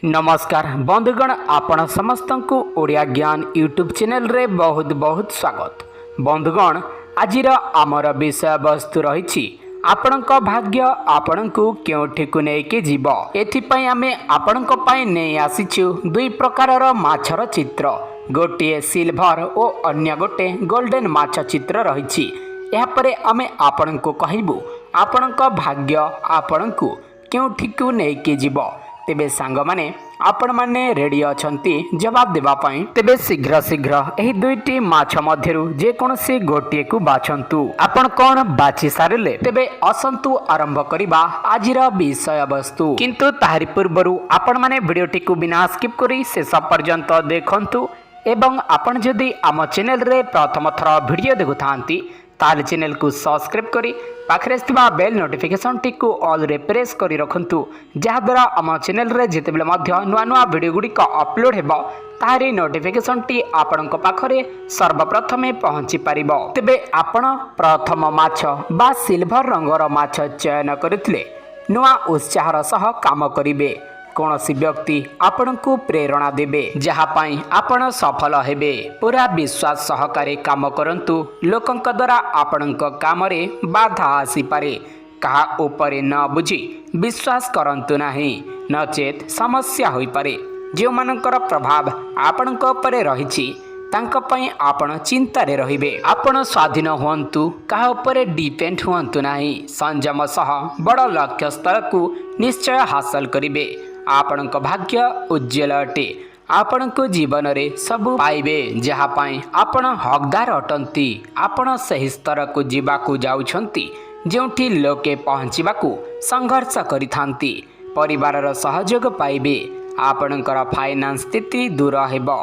नमस्कार बंधुगण, आपण समस्त को ओडिया ज्ञान यूट्यूब चैनल रे बहुत बहुत स्वागत। बंधुगण, आजिर आमर विषय वस्तु रही आपणक भाग्य आपणको केउठी को नेके जीव। एथिपई आमे आपणक पई नै आसीछु दुई प्रकारर माछर चित्र, गोटे सिल्वर और अन्य गोटे गोल्डन माछ चित्र रही। यापर आमे आपणको कहबू आपणक भाग्य आपणको केउठी को नेके जीव। तेबे सांग माने आपण माने रेडी अछंती जवाब देबा पई। तेबे शीघ्र शीघ्र एही दुईटी माछ मध्यरु जे कोनसी गोटिए को बाछंतु। आपण कोन बाछि सारिले तेबे असंतु आरंभ करिबा आजिर विषय वस्तु। किंतु ताहारि पूर्वरु आपण माने वीडियोटी को बिना स्किप करी शेष पर्यंत देखंतु एवं आपण जदि आम चैनल रे प्रथम थर वीडियो देखुथांती ताल चैनल को सब्सक्राइब करी पाखरे थिबा बेल नोटिफिकेशन टी को ऑल रे प्रेस करी रखंतु, जहा द्वारा आम चैनल रे जेतेबेले मध्य नुआ नुआ वीडियो गुडी का अपलोड हेबो ताहारी नोटिफिकेशन टी आपणक पाखरे सर्वप्रथमे पहुंची पारिबो। तेबे आपण प्रथम माछ बा सिल्वर रंगर माछ चयन करथिले नुआ उत्साहर सह काम करिवे। कौनसी व्यक्ति आपण को प्रेरणा देबे जहा पाई आपण सफल हेबे। पूरा विश्वास सहकारे काम करंतु, लोकंक द्वारा आपणक काम रे बाधा आसी पारे। कहा ऊपर न बुझी विश्वास करंतु नाही, नचेत समस्या होई पारे। जो मानकर प्रभाव आपणक ऊपर रहिछि तांक पई आपण चिंतारे रहिबे। आपण स्वाधीन हुअंतु, कहा ऊपर डिपेंड हुअंतु नाही। संयम सह बड़ लक्ष्य स्तर को निश्चय हासिल करिबे। आपणक भाग्य उज्जवल अटे। आपणक जीवन रे सबु पाइबे जहा पाई आपण हकदार अटंती। आपण सही स्तर को जीवाकू जाउछंती जेउठी लोके पहुंचीबाकू संघर्ष करिथांती। परिवारर सहयोग पाइबे। आपणकर फाइनान्स स्थिति दूर हेबो।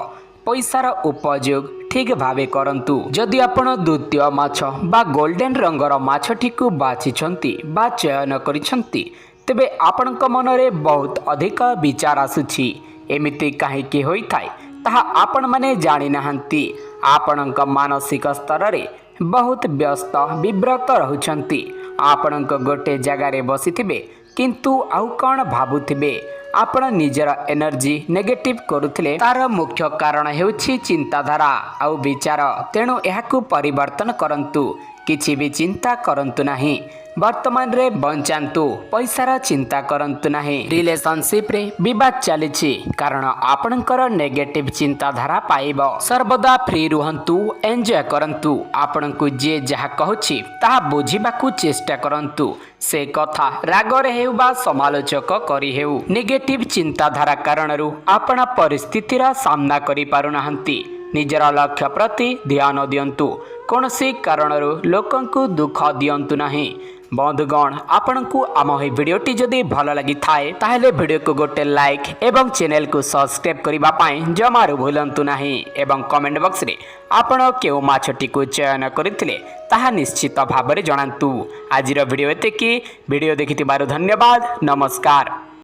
पैसार उपयोग ठीक भावे करंतु। जदि आपण द्वितीय माछ बा गोल्डन रंगर माछटी को बाछिछंती बा चयन करिछंती तेबे आपणक मनरे बहुत अधिक विचार आसुछि। एमिति काहेकि होइथाय ताहा आपण माने जानि नाहंती। आपणक मानसिक स्तर रे बहुत व्यस्त विव्रत रहुछंती। आपणक गोटे जगार बसिथिबे किंतु आउ कौन भाबुथिबे। आपण निजर एनर्जी नेगेटिव करुथिले तार मुख्य कारण हेउछि चिंताधारा आउ विचार। तेणु एहाकू परिवर्तन करंतु। किछि भी चिंता करंतु नाही। वर्तमान रे बंचांतु, पैसार चिंता करंतु नाही। रिलेशनशिप रे विवाद चलिछि कारण आपणकर नेगेटिव चिंताधारा पाइबो। सर्वदा फ्री रुहंतु, एंजॉय करंतु। आपणकू जे जहा कहूछि ताहा बुझिबाकू चेष्टा करंतु। से कथा रागरे हेउ बा समालोचक करी हेउ। नेगेटिव चिंताधारा कारणरू आपण परिस्थितिर सामना करि पारुनाहंती। निजर लक्ष्य प्रति ध्यान दियंतु। कौनसी कारणरू लोकंकु दुख दियंतु नाही। बंधुगण, आपनकू आम ही वीडियोटी जदि भल लगी थाए ताहेले वीडियो को गोटे लाइक एवं चैनल को सब्सक्राइब करिबा पाई जमारू भूलंतु नाही। एवं कमेंट बॉक्स रे आपण केउ माछटी को चयन करथिले ताहा निश्चित भाबरे जणांतु। आजिर वीडियो एते कि वीडियो देखिथिबारु धन्यवाद। नमस्कार।